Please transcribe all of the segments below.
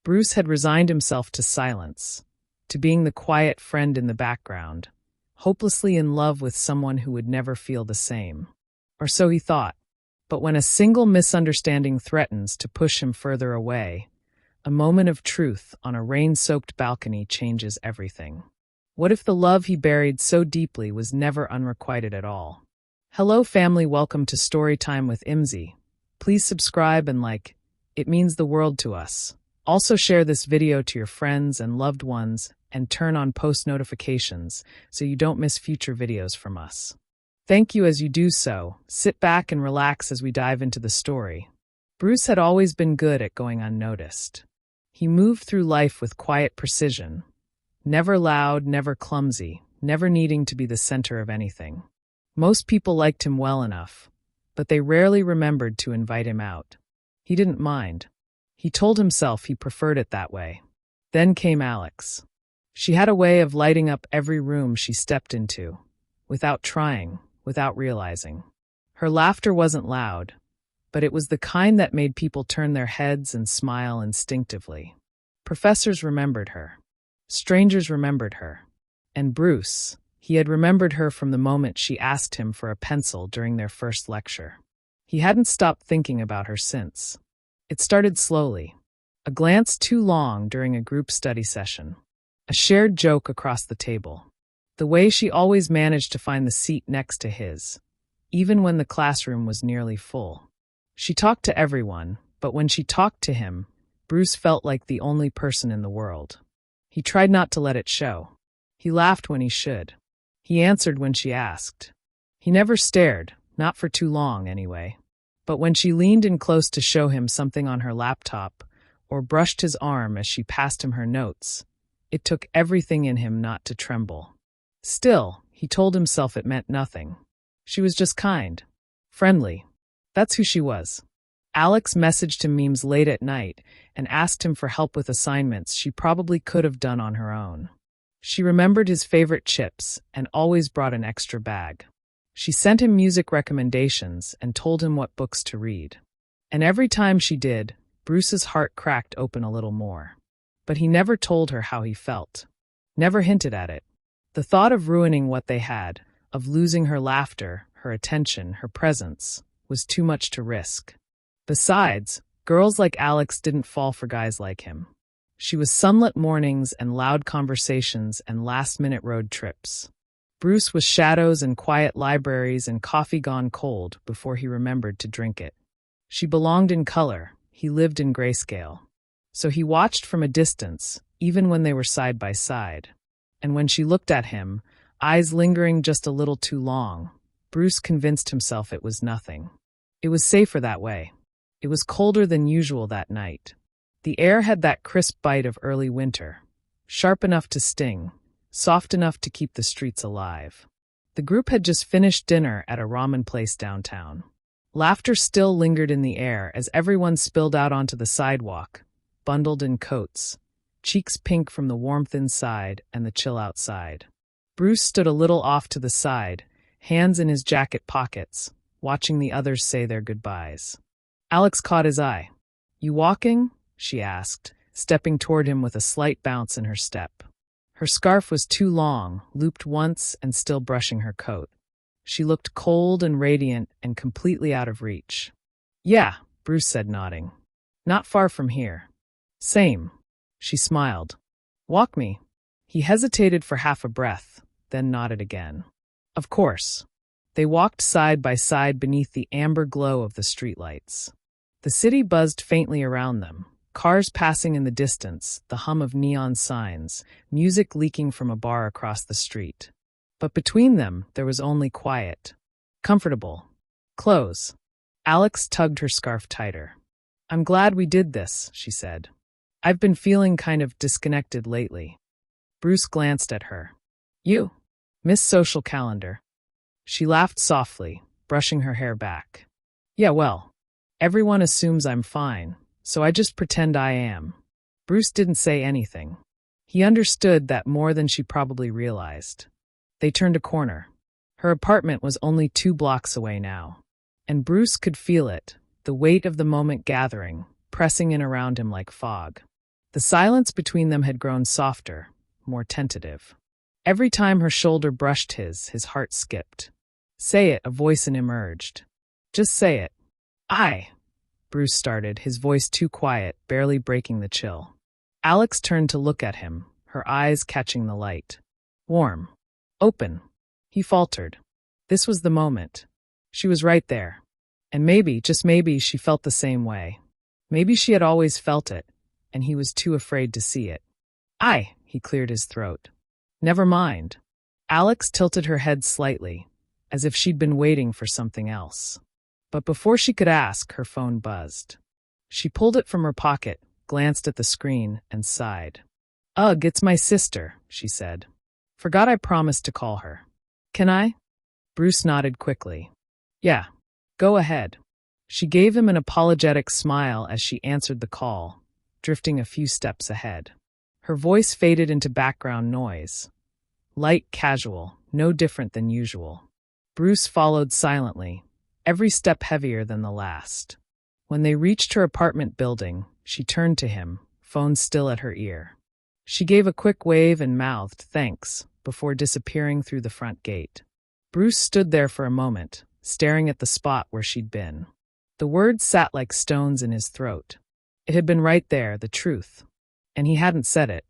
Bruce had resigned himself to silence, to being the quiet friend in the background, hopelessly in love with someone who would never feel the same. Or so he thought. But when a single misunderstanding threatens to push him further away, a moment of truth on a rain-soaked balcony changes everything. What if the love he buried so deeply was never unrequited at all? Hello family, welcome to Storytime with Imzi. Please subscribe and like. It means the world to us. Also share this video to your friends and loved ones and turn on post notifications so you don't miss future videos from us. Thank you as you do so. Sit back and relax as we dive into the story. Bruce had always been good at going unnoticed. He moved through life with quiet precision. Never loud, never clumsy, never needing to be the center of anything. Most people liked him well enough, but they rarely remembered to invite him out. He didn't mind. He told himself he preferred it that way. Then came Alex. She had a way of lighting up every room she stepped into, without trying, without realizing. Her laughter wasn't loud, but it was the kind that made people turn their heads and smile instinctively. Professors remembered her. Strangers remembered her. And Bruce, he had remembered her from the moment she asked him for a pencil during their first lecture. He hadn't stopped thinking about her since. It started slowly. A glance too long during a group study session. A shared joke across the table. The way she always managed to find the seat next to his, even when the classroom was nearly full. She talked to everyone, but when she talked to him, Bruce felt like the only person in the world. He tried not to let it show. He laughed when he should. He answered when she asked. He never stared, not for too long anyway. But when she leaned in close to show him something on her laptop, or brushed his arm as she passed him her notes, it took everything in him not to tremble. Still, he told himself it meant nothing. She was just kind. Friendly. That's who she was. Alex messaged him memes late at night and asked him for help with assignments she probably could have done on her own. She remembered his favorite chips and always brought an extra bag. She sent him music recommendations and told him what books to read. And every time she did, Bruce's heart cracked open a little more. But he never told her how he felt. Never hinted at it. The thought of ruining what they had, of losing her laughter, her attention, her presence, was too much to risk. Besides, girls like Alex didn't fall for guys like him. She was sunlit mornings and loud conversations and last-minute road trips. Bruce was shadows and quiet libraries and coffee gone cold before he remembered to drink it. She belonged in color, he lived in grayscale. So he watched from a distance, even when they were side by side. And when she looked at him, eyes lingering just a little too long, Bruce convinced himself it was nothing. It was safer that way. It was colder than usual that night. The air had that crisp bite of early winter, sharp enough to sting, soft enough to keep the streets alive. The group had just finished dinner at a ramen place downtown. Laughter still lingered in the air as everyone spilled out onto the sidewalk, bundled in coats, cheeks pink from the warmth inside and the chill outside. Bruce stood a little off to the side, hands in his jacket pockets, watching the others say their goodbyes. Alex caught his eye. "You walking?" she asked, stepping toward him with a slight bounce in her step. Her scarf was too long, looped once and still brushing her coat. She looked cold and radiant and completely out of reach. "Yeah," Bruce said, nodding. "Not far from here." "Same." She smiled. "Walk me." He hesitated for half a breath, then nodded again. "Of course." They walked side by side beneath the amber glow of the streetlights. The city buzzed faintly around them, cars passing in the distance, the hum of neon signs, music leaking from a bar across the street. But between them, there was only quiet. Comfortable. Close. Alex tugged her scarf tighter. "I'm glad we did this," she said. "I've been feeling kind of disconnected lately." Bruce glanced at her. "You? Miss Social Calendar." She laughed softly, brushing her hair back. "Yeah, well, everyone assumes I'm fine, so I just pretend I am." Bruce didn't say anything. He understood that more than she probably realized. They turned a corner. Her apartment was only 2 blocks away now. And Bruce could feel it, the weight of the moment gathering, pressing in around him like fog. The silence between them had grown softer, more tentative. Every time her shoulder brushed his heart skipped. "Say it," a voice in him urged. "Just say it." "I," Bruce started, his voice too quiet, barely breaking the chill. Alex turned to look at him, her eyes catching the light. "Warm. Open." He faltered. This was the moment. She was right there. And maybe, just maybe, she felt the same way. Maybe she had always felt it, and he was too afraid to see it. "I," he cleared his throat. "Never mind." Alex tilted her head slightly, as if she'd been waiting for something else. But before she could ask, her phone buzzed. She pulled it from her pocket, glanced at the screen, and sighed. "Ugh, it's my sister," she said. "Forgot I promised to call her. Can I?" Bruce nodded quickly. "Yeah, go ahead." She gave him an apologetic smile as she answered the call, drifting a few steps ahead. Her voice faded into background noise. Light, casual, no different than usual. Bruce followed silently, every step heavier than the last. When they reached her apartment building, she turned to him, phone still at her ear. She gave a quick wave and mouthed, "Thanks," before disappearing through the front gate. Bruce stood there for a moment, staring at the spot where she'd been. The words sat like stones in his throat. It had been right there, the truth. And he hadn't said it.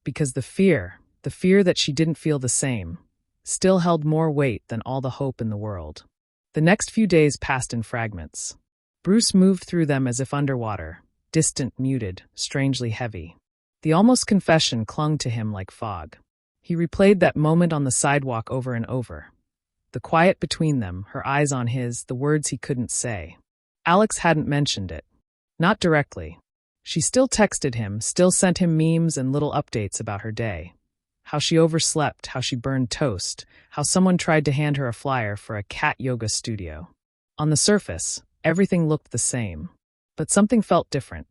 Because the fear that she didn't feel the same, still held more weight than all the hope in the world. The next few days passed in fragments. Bruce moved through them as if underwater, distant, muted, strangely heavy. The almost confession clung to him like fog. He replayed that moment on the sidewalk over and over. The quiet between them, her eyes on his, the words he couldn't say. Alex hadn't mentioned it. Not directly. She still texted him, still sent him memes and little updates about her day. How she overslept, how she burned toast, how someone tried to hand her a flyer for a cat yoga studio. On the surface, everything looked the same. But something felt different.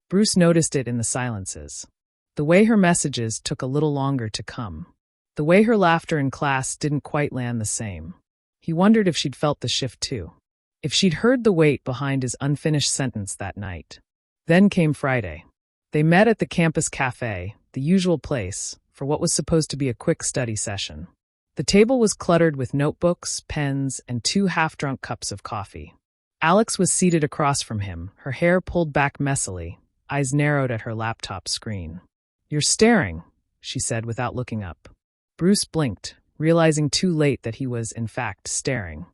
Bruce noticed it in the silences. The way her messages took a little longer to come. The way her laughter in class didn't quite land the same. He wondered if she'd felt the shift too. If she'd heard the weight behind his unfinished sentence that night. Then came Friday. They met at the campus cafe, the usual place, for what was supposed to be a quick study session. The table was cluttered with notebooks, pens, and 2 half-drunk cups of coffee. Alex was seated across from him, her hair pulled back messily, eyes narrowed at her laptop screen. "You're staring," she said without looking up. Bruce blinked, realizing too late that he was, in fact, staring.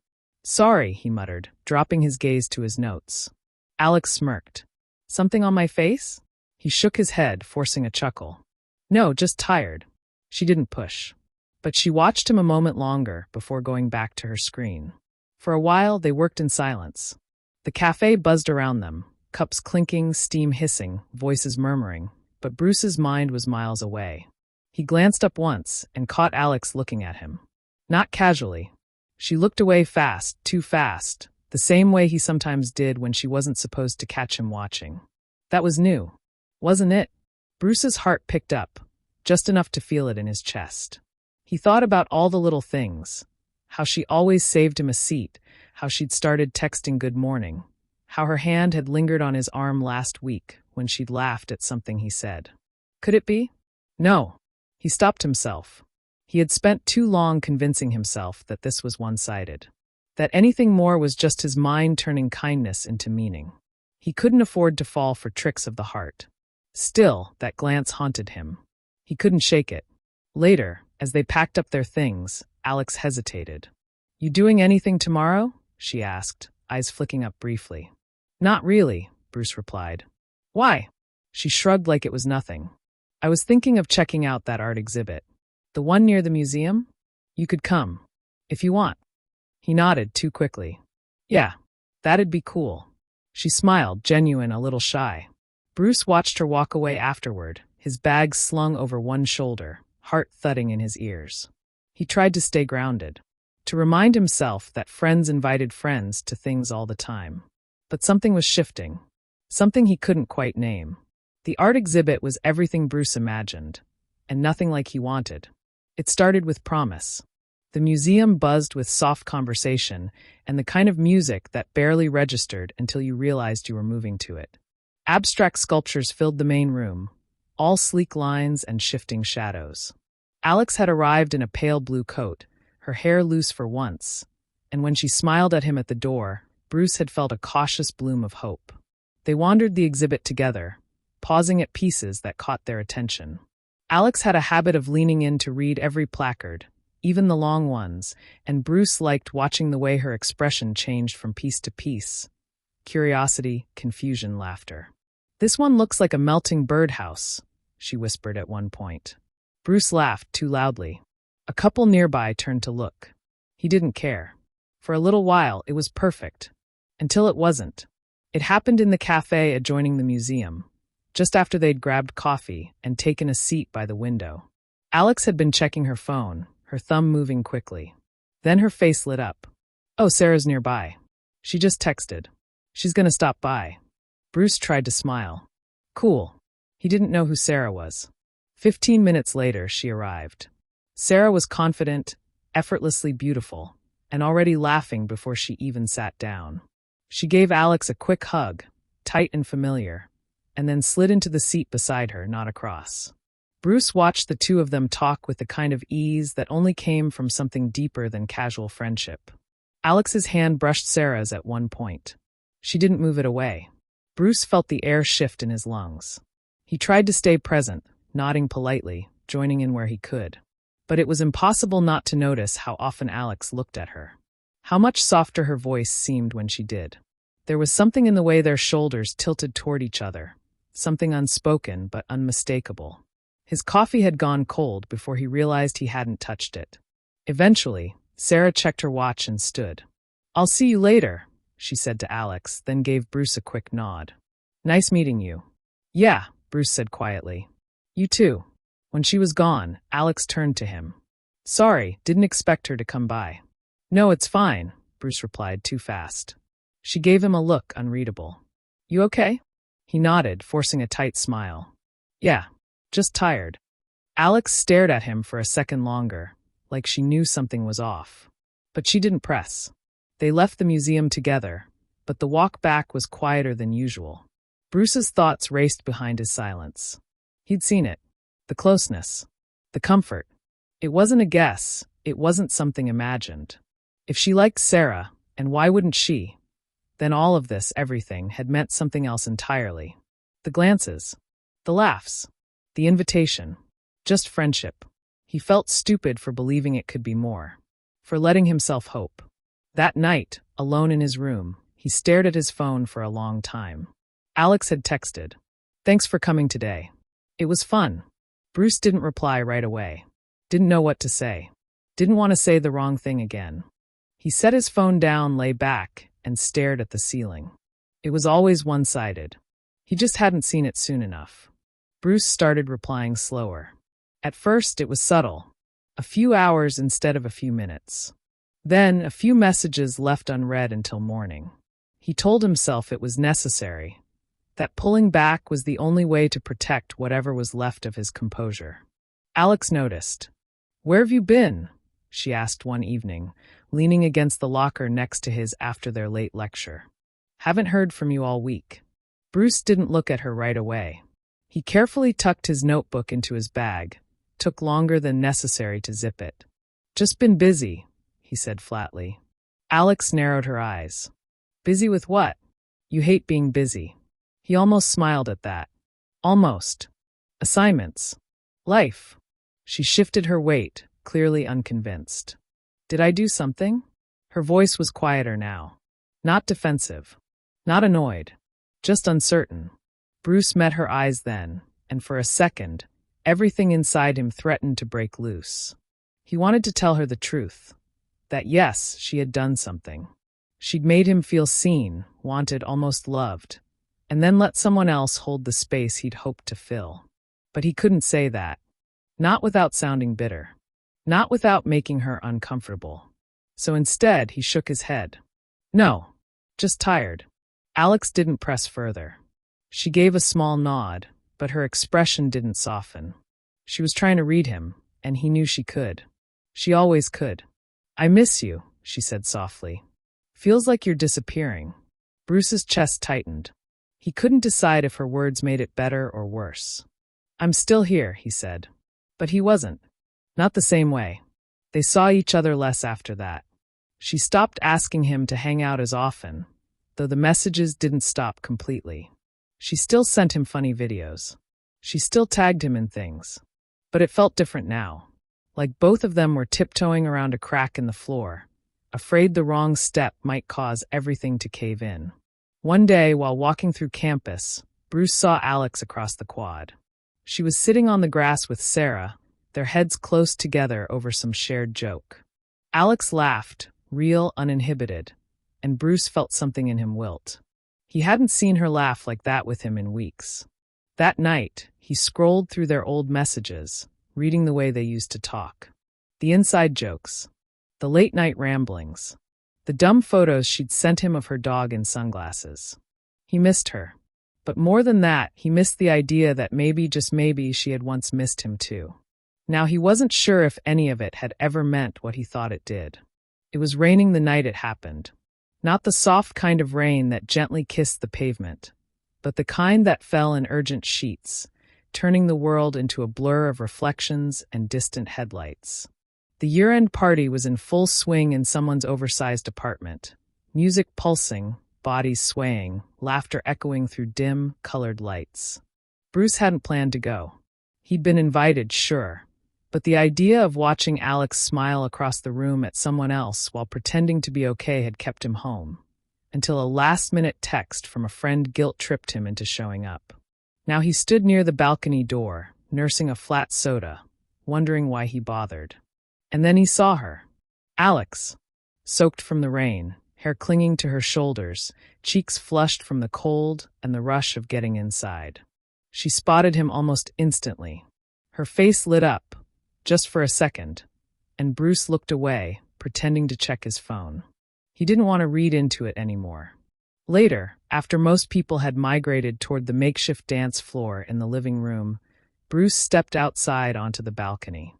"Sorry," he muttered, dropping his gaze to his notes. Alex smirked. "Something on my face?" He shook his head, forcing a chuckle. "No, just tired." She didn't push. But she watched him a moment longer before going back to her screen. For a while, they worked in silence. The cafe buzzed around them, cups clinking, steam hissing, voices murmuring, but Bruce's mind was miles away. He glanced up once and caught Alex looking at him. Not casually. She looked away fast, too fast, the same way he sometimes did when she wasn't supposed to catch him watching. That was new, wasn't it? Bruce's heart picked up, just enough to feel it in his chest. He thought about all the little things. How she always saved him a seat, how she'd started texting good morning, how her hand had lingered on his arm last week when she'd laughed at something he said. Could it be? No. He stopped himself. He had spent too long convincing himself that this was one-sided, that anything more was just his mind turning kindness into meaning. He couldn't afford to fall for tricks of the heart. Still, that glance haunted him. He couldn't shake it. Later, as they packed up their things, Alex hesitated. "You doing anything tomorrow?" she asked, eyes flicking up briefly. "Not really," Bruce replied. "Why?" She shrugged like it was nothing. "I was thinking of checking out that art exhibit. The one near the museum? You could come. If you want." He nodded too quickly. "Yeah, that'd be cool." She smiled, genuine, a little shy. Bruce watched her walk away afterward, his bag slung over one shoulder, heart thudding in his ears. He tried to stay grounded, to remind himself that friends invited friends to things all the time. But something was shifting, something he couldn't quite name. The art exhibit was everything Bruce imagined, and nothing like he wanted. It started with promise. The museum buzzed with soft conversation and the kind of music that barely registered until you realized you were moving to it. Abstract sculptures filled the main room, all sleek lines and shifting shadows. Alex had arrived in a pale blue coat, her hair loose for once, and when she smiled at him at the door, Bruce had felt a cautious bloom of hope. They wandered the exhibit together, pausing at pieces that caught their attention. Alex had a habit of leaning in to read every placard, even the long ones, and Bruce liked watching the way her expression changed from piece to piece. Curiosity, confusion, laughter. "This one looks like a melting birdhouse," she whispered at one point. Bruce laughed too loudly. A couple nearby turned to look. He didn't care. For a little while, it was perfect. Until it wasn't. It happened in the cafe adjoining the museum, just after they'd grabbed coffee and taken a seat by the window. Alex had been checking her phone, her thumb moving quickly. Then her face lit up. "Oh, Sarah's nearby. She just texted. She's gonna stop by." Bruce tried to smile. Cool. He didn't know who Sarah was. 15 minutes later, she arrived. Sarah was confident, effortlessly beautiful, and already laughing before she even sat down. She gave Alex a quick hug, tight and familiar, and then slid into the seat beside her, not across. Bruce watched the two of them talk with the kind of ease that only came from something deeper than casual friendship. Alex's hand brushed Sarah's at one point. She didn't move it away. Bruce felt the air shift in his lungs. He tried to stay present, nodding politely, joining in where he could. But it was impossible not to notice how often Alex looked at her. How much softer her voice seemed when she did. There was something in the way their shoulders tilted toward each other, something unspoken but unmistakable. His coffee had gone cold before he realized he hadn't touched it. Eventually, Sarah checked her watch and stood. "I'll see you later," she said to Alex, then gave Bruce a quick nod. "Nice meeting you." "Yeah," Bruce said quietly. "You too." When she was gone, Alex turned to him. "Sorry, didn't expect her to come by." "No, it's fine," Bruce replied too fast. She gave him a look unreadable. "You okay?" He nodded, forcing a tight smile. "Yeah, just tired." Alex stared at him for a second longer, like she knew something was off. But she didn't press. They left the museum together, but the walk back was quieter than usual. Bruce's thoughts raced behind his silence. He'd seen it. The closeness. The comfort. It wasn't a guess. It wasn't something imagined. If she liked Sarah, and why wouldn't she? Then all of this, everything, had meant something else entirely. The glances. The laughs. The invitation. Just friendship. He felt stupid for believing it could be more. For letting himself hope. That night, alone in his room, he stared at his phone for a long time. Alex had texted, "Thanks for coming today. It was fun." Bruce didn't reply right away. Didn't know what to say. Didn't want to say the wrong thing again. He set his phone down, lay back, and stared at the ceiling. It was always one-sided. He just hadn't seen it soon enough. Bruce started replying slower. At first, it was subtle. A few hours instead of a few minutes. Then, a few messages left unread until morning. He told himself it was necessary, that pulling back was the only way to protect whatever was left of his composure. Alex noticed. "Where have you been?" she asked one evening, leaning against the locker next to his after their late lecture. "Haven't heard from you all week." Bruce didn't look at her right away. He carefully tucked his notebook into his bag, took longer than necessary to zip it. "Just been busy," he said flatly. Alex narrowed her eyes. "Busy with what? You hate being busy." He almost smiled at that. Almost. "Assignments. Life." She shifted her weight, clearly unconvinced. "Did I do something?" Her voice was quieter now. Not defensive. Not annoyed. Just uncertain. Bruce met her eyes then, and for a second, everything inside him threatened to break loose. He wanted to tell her the truth. That yes, she had done something. She'd made him feel seen, wanted, almost loved, and then let someone else hold the space he'd hoped to fill. But he couldn't say that. Not without sounding bitter. Not without making her uncomfortable. So instead, he shook his head. "No, just tired." Alex didn't press further. She gave a small nod, but her expression didn't soften. She was trying to read him, and he knew she could. She always could. "I miss you," she said softly. "Feels like you're disappearing." Bruce's chest tightened. He couldn't decide if her words made it better or worse. I'm still here, he said. But he wasn't. Not the same way. They saw each other less after that. She stopped asking him to hang out as often, though the messages didn't stop completely. She still sent him funny videos. She still tagged him in things. But it felt different now. Like both of them were tiptoeing around a crack in the floor, afraid the wrong step might cause everything to cave in. One day, while walking through campus, Bruce saw Alex across the quad. She was sitting on the grass with Sarah, their heads close together over some shared joke. Alex laughed, real, uninhibited, and Bruce felt something in him wilt. He hadn't seen her laugh like that with him in weeks. That night, he scrolled through their old messages, reading the way they used to talk. The inside jokes, the late-night ramblings, the dumb photos she'd sent him of her dog in sunglasses. He missed her. But more than that, he missed the idea that maybe, just maybe, she had once missed him too. Now he wasn't sure if any of it had ever meant what he thought it did. It was raining the night it happened. Not the soft kind of rain that gently kissed the pavement, but the kind that fell in urgent sheets, turning the world into a blur of reflections and distant headlights. The year-end party was in full swing in someone's oversized apartment. Music pulsing, bodies swaying, laughter echoing through dim, colored lights. Bruce hadn't planned to go. He'd been invited, sure, but the idea of watching Alex smile across the room at someone else while pretending to be okay had kept him home, until a last-minute text from a friend guilt-tripped him into showing up. Now he stood near the balcony door, nursing a flat soda, wondering why he bothered. And then he saw her. Alex, soaked from the rain, hair clinging to her shoulders, cheeks flushed from the cold and the rush of getting inside. She spotted him almost instantly. Her face lit up, just for a second, and Bruce looked away, pretending to check his phone. He didn't want to read into it anymore. Later, after most people had migrated toward the makeshift dance floor in the living room, Bruce stepped outside onto the balcony.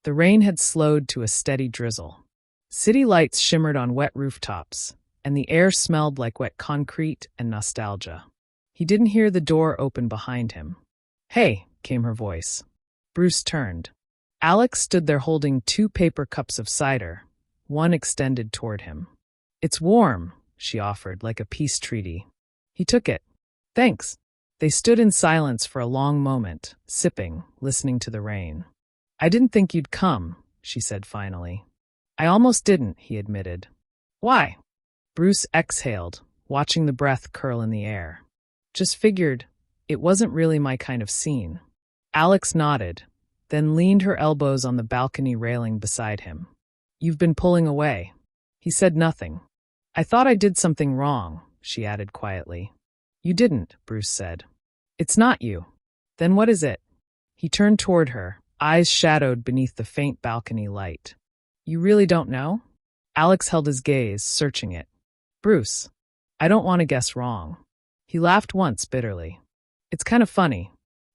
The rain had slowed to a steady drizzle. City lights shimmered on wet rooftops, and the air smelled like wet concrete and nostalgia. He didn't hear the door open behind him. "Hey," came her voice. Bruce turned. Alex stood there holding 2 paper cups of cider, one extended toward him. "It's warm," she offered, like a peace treaty. He took it. "Thanks." They stood in silence for a long moment, sipping, listening to the rain. "I didn't think you'd come," she said finally. "I almost didn't," he admitted. "Why?" Bruce exhaled, watching the breath curl in the air. "Just figured it wasn't really my kind of scene." Alex nodded, then leaned her elbows on the balcony railing beside him. "You've been pulling away." He said nothing. "I thought I did something wrong," she added quietly. "You didn't," Bruce said. "It's not you." "Then what is it?" He turned toward her, eyes shadowed beneath the faint balcony light. "You really don't know?" Alex held his gaze, searching it. "Bruce, I don't want to guess wrong." He laughed once bitterly. "It's kind of funny.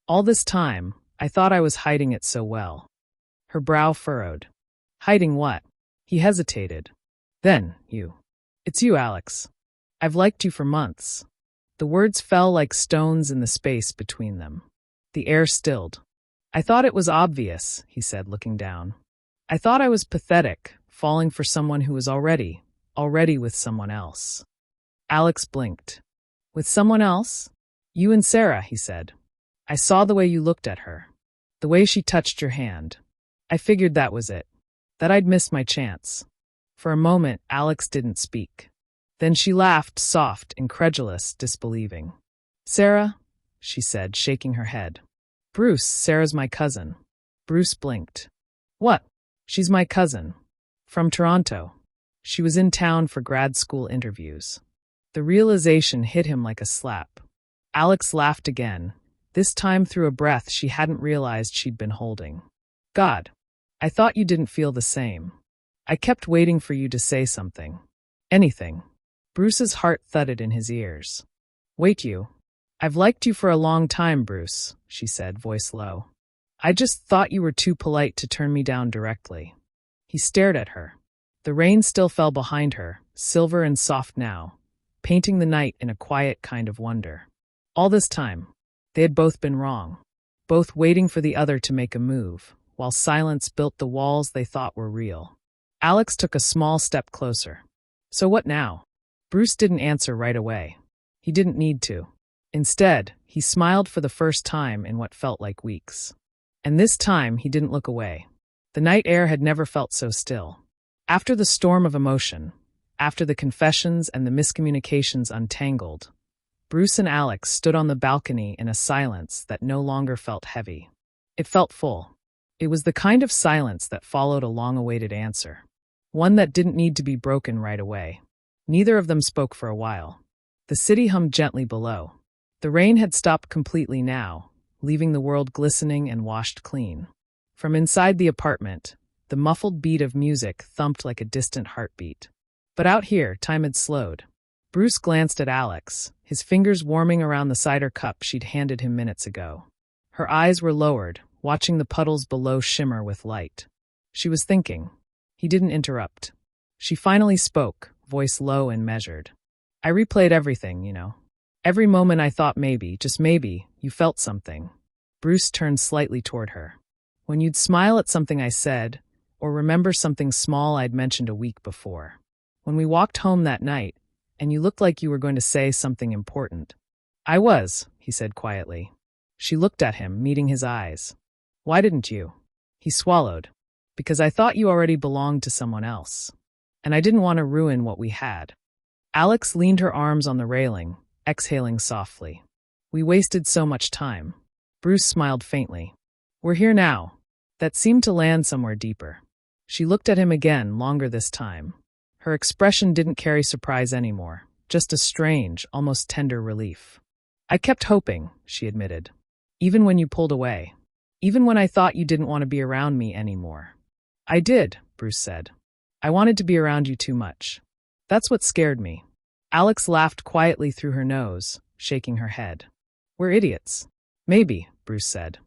All this time, I thought I was hiding it so well." Her brow furrowed. "Hiding what?" He hesitated. "Then, you. It's you, Alex. I've liked you for months." The words fell like stones in the space between them. The air stilled. "I thought it was obvious," he said, looking down. "I thought I was pathetic, falling for someone who was already with someone else." Alex blinked. "With someone else?" "You and Sarah," he said. "I saw the way you looked at her, the way she touched your hand. I figured that was it, that I'd missed my chance." For a moment, Alex didn't speak. Then she laughed, soft, incredulous, disbelieving. "Sarah?" she said, shaking her head. "Bruce, Sarah's my cousin." Bruce blinked. "What?" "She's my cousin. From Toronto. She was in town for grad school interviews." The realization hit him like a slap. Alex laughed again, this time through a breath she hadn't realized she'd been holding. "God, I thought you didn't feel the same. I kept waiting for you to say something. Anything." Bruce's heart thudded in his ears. "Wait, you. I've liked you for a long time, Bruce," she said, voice low. "I just thought you were too polite to turn me down directly." He stared at her. The rain still fell behind her, silver and soft now, painting the night in a quiet kind of wonder. All this time, they had both been wrong. both waiting for the other to make a move, while silence built the walls they thought were real. Alex took a small step closer. "So what now?" Bruce didn't answer right away. He didn't need to. Instead, he smiled for the first time in what felt like weeks. And this time, he didn't look away. The night air had never felt so still. After the storm of emotion, after the confessions and the miscommunications untangled, Bruce and Alex stood on the balcony in a silence that no longer felt heavy. It felt full. It was the kind of silence that followed a long-awaited answer. One that didn't need to be broken right away. Neither of them spoke for a while. The city hummed gently below. The rain had stopped completely now, leaving the world glistening and washed clean. From inside the apartment, the muffled beat of music thumped like a distant heartbeat. But out here, time had slowed. Bruce glanced at Alex, his fingers warming around the cider cup she'd handed him minutes ago. Her eyes were lowered, watching the puddles below shimmer with light. She was thinking. He didn't interrupt. She finally spoke, voice low and measured. "I replayed everything, you know. Every moment I thought maybe, just maybe, you felt something." Bruce turned slightly toward her. "When you'd smile at something I said, or remember something small I'd mentioned a week before. When we walked home that night, and you looked like you were going to say something important." "I was," he said quietly. She looked at him, meeting his eyes. "Why didn't you?" He swallowed. "Because I thought you already belonged to someone else. And I didn't want to ruin what we had." Alex leaned her arms on the railing, exhaling softly. "We wasted so much time." Bruce smiled faintly. "We're here now." That seemed to land somewhere deeper. She looked at him again, longer this time. Her expression didn't carry surprise anymore, just a strange, almost tender relief. "I kept hoping," she admitted. "Even when you pulled away. Even when I thought you didn't want to be around me anymore." "I did," Bruce said. "I wanted to be around you too much. That's what scared me." Alex laughed quietly through her nose, shaking her head. "We're idiots." "Maybe," Bruce said.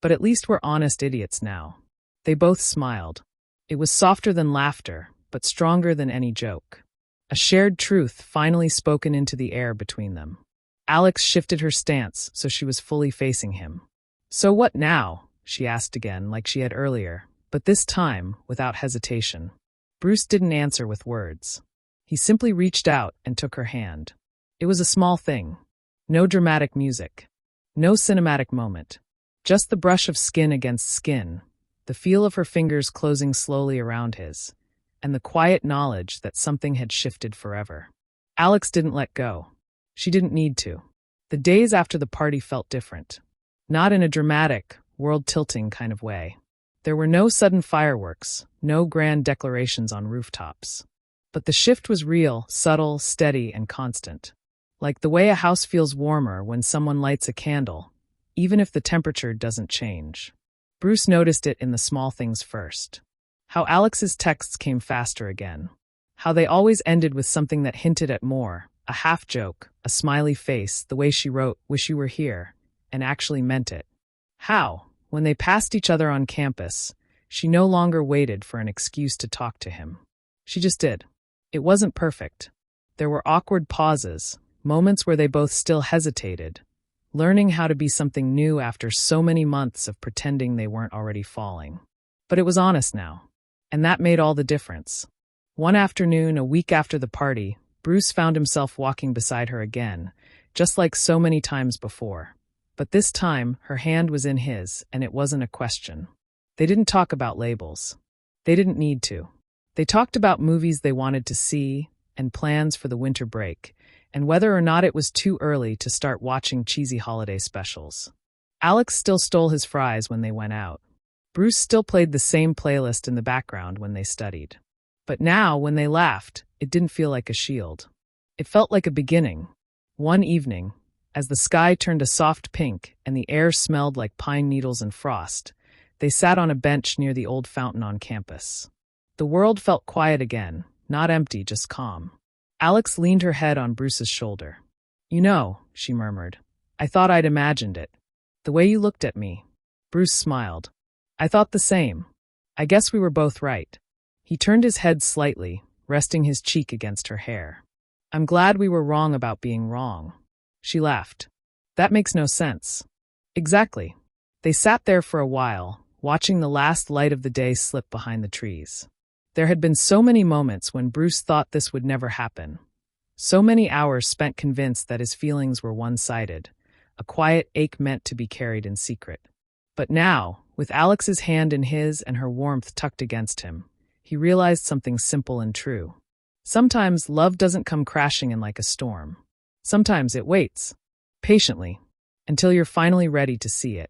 "But at least we're honest idiots now." They both smiled. It was softer than laughter, but stronger than any joke. A shared truth finally spoken into the air between them. Alex shifted her stance so she was fully facing him. "So what now?" she asked again, like she had earlier, but this time without hesitation. Bruce didn't answer with words. He simply reached out and took her hand. It was a small thing. No dramatic music. No cinematic moment. Just the brush of skin against skin, the feel of her fingers closing slowly around his, and the quiet knowledge that something had shifted forever. Alex didn't let go. She didn't need to. The days after the party felt different. Not in a dramatic, world-tilting kind of way. There were no sudden fireworks, no grand declarations on rooftops. But the shift was real, subtle, steady, and constant. Like the way a house feels warmer when someone lights a candle, even if the temperature doesn't change. Bruce noticed it in the small things first. How Alex's texts came faster again. How they always ended with something that hinted at more, a half-joke, a smiley face, the way she wrote, "Wish you were here," and actually meant it. How, when they passed each other on campus, she no longer waited for an excuse to talk to him. She just did. It wasn't perfect. There were awkward pauses, moments where they both still hesitated, learning how to be something new after so many months of pretending they weren't already falling. But it was honest now, and that made all the difference. One afternoon, a week after the party, Bruce found himself walking beside her again, just like so many times before. But this time, her hand was in his, and it wasn't a question. They didn't talk about labels. They didn't need to. They talked about movies they wanted to see, and plans for the winter break, and whether or not it was too early to start watching cheesy holiday specials. Alex still stole his fries when they went out. Bruce still played the same playlist in the background when they studied. But now, when they laughed, it didn't feel like a shield. It felt like a beginning. One evening, as the sky turned a soft pink and the air smelled like pine needles and frost, they sat on a bench near the old fountain on campus. The world felt quiet again, not empty, just calm. Alex leaned her head on Bruce's shoulder. "You know," she murmured, "I thought I'd imagined it. The way you looked at me." Bruce smiled. "I thought the same. I guess we were both right." He turned his head slightly, resting his cheek against her hair. "I'm glad we were wrong about being wrong." She laughed. "That makes no sense." "Exactly. They sat there for a while, watching the last light of the day slip behind the trees. There had been so many moments when Bruce thought this would never happen. So many hours spent convinced that his feelings were one-sided, a quiet ache meant to be carried in secret. But now, with Alex's hand in his and her warmth tucked against him, he realized something simple and true. Sometimes love doesn't come crashing in like a storm. Sometimes it waits, patiently, until you're finally ready to see it.